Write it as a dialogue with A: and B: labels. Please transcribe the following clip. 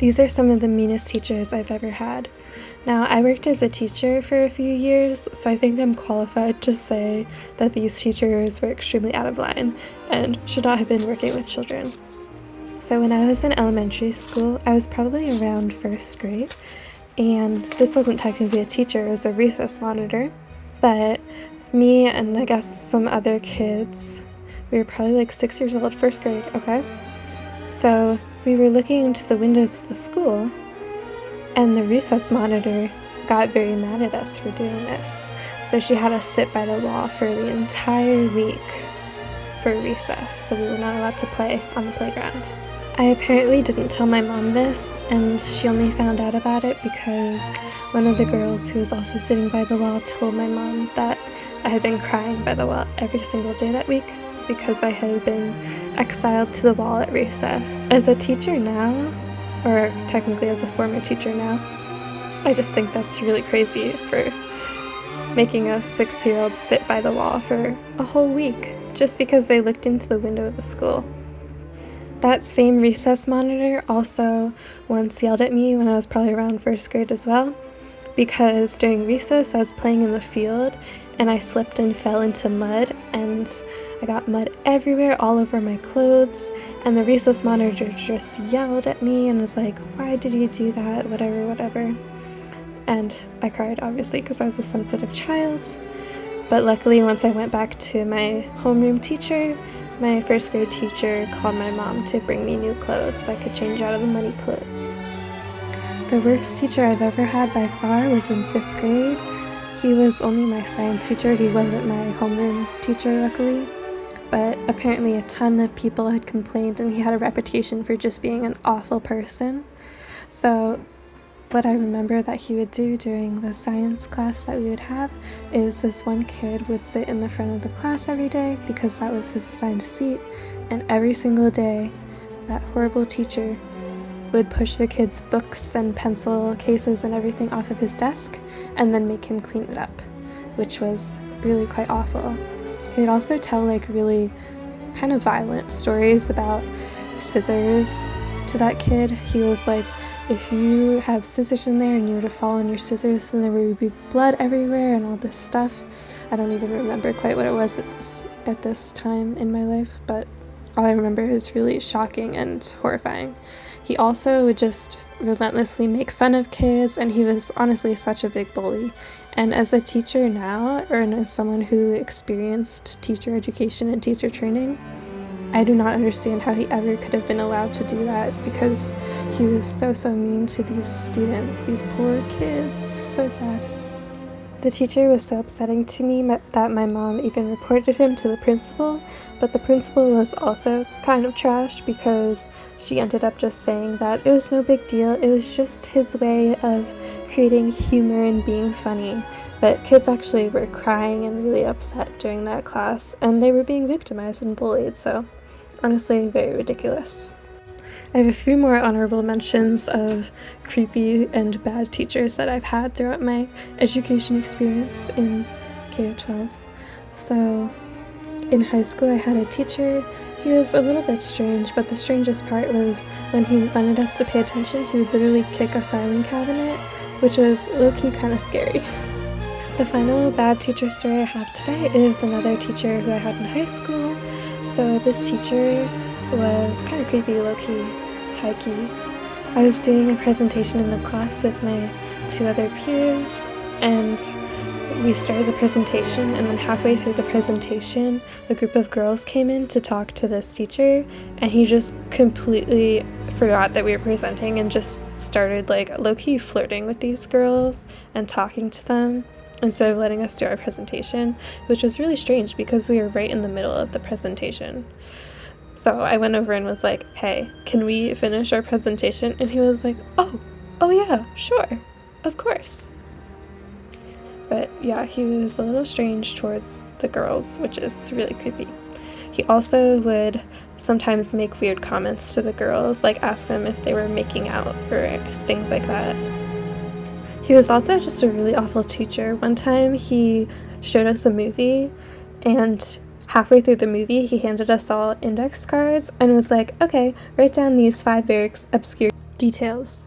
A: These are some of the meanest teachers I've ever had. Now, I worked as a teacher for a few years, so I think I'm qualified to say that these teachers were extremely out of line and should not have been working with children. So when I was in elementary school, I was probably around first grade, and this wasn't technically a teacher, it was a recess monitor, but me and I guess some other kids, we were probably like 6 years old, first grade, okay? So we were looking into the windows of the school, and the recess monitor got very mad at us for doing this. So she had us sit by the wall for the entire week for recess, so we were not allowed to play on the playground. I apparently didn't tell my mom this, and she only found out about it because one of the girls who was also sitting by the wall told my mom that I had been crying by the wall every single day that week because I had been exiled to the wall at recess. As a teacher now, or technically as a former teacher now, I just think that's really crazy for making a 6-year-old sit by the wall for a whole week just because they looked into the window of the school. That same recess monitor also once yelled at me when I was probably around first grade as well, because during recess I was playing in the field and I slipped and fell into mud, and I got mud everywhere all over my clothes, and the recess monitor just yelled at me and was like, "Why did you do that? Whatever." And I cried, obviously, because I was a sensitive child. But luckily, once I went back to my homeroom teacher, my first grade teacher called my mom to bring me new clothes so I could change out of the muddy clothes. The worst teacher I've ever had by far was in 5th grade. He was only my science teacher. He wasn't my homeroom teacher, luckily. But apparently a ton of people had complained, and he had a reputation for just being an awful person. So what I remember that he would do during the science class that we would have is this one kid would sit in the front of the class every day because that was his assigned seat, and every single day that horrible teacher would push the kid's books and pencil cases and everything off of his desk and then make him clean it up, which was really quite awful. He would also tell like really kind of violent stories about scissors to that kid. He was like, if you have scissors in there and you were to fall on your scissors, then there would be blood everywhere and all this stuff. I don't even remember quite what it was at this time in my life, but all I remember is really shocking and horrifying. He also would just relentlessly make fun of kids, and he was honestly such a big bully. And as a teacher now, or as someone who experienced teacher education and teacher training, I do not understand how he ever could have been allowed to do that, because he was so mean to these students, these poor kids. So sad. The teacher was so upsetting to me that my mom even reported him to the principal, but the principal was also kind of trash because she ended up just saying that it was no big deal, it was just his way of creating humor and being funny. But kids actually were crying and really upset during that class, and they were being victimized and bullied, so honestly, very ridiculous. I have a few more honorable mentions of creepy and bad teachers that I've had throughout my education experience in K-12. So, in high school I had a teacher. He was a little bit strange, but the strangest part was when he wanted us to pay attention, he would literally kick a filing cabinet, which was low-key kind of scary. The final bad teacher story I have today is another teacher who I had in high school. So this teacher was kind of creepy, low-key, high-key. I was doing a presentation in the class with my 2 other peers, and we started the presentation, and then halfway through the presentation, a group of girls came in to talk to this teacher, and he just completely forgot that we were presenting and just started like low-key flirting with these girls and talking to them instead of letting us do our presentation, which was really strange because we were right in the middle of the presentation. So I went over and was like, "Hey, can we finish our presentation?" And he was like, oh yeah, sure, of course. But yeah, he was a little strange towards the girls, which is really creepy. He also would sometimes make weird comments to the girls, like ask them if they were making out or things like that. He was also just a really awful teacher. One time he showed us a movie, and halfway through the movie he handed us all index cards and was like, "Okay, write down these 5 very obscure details.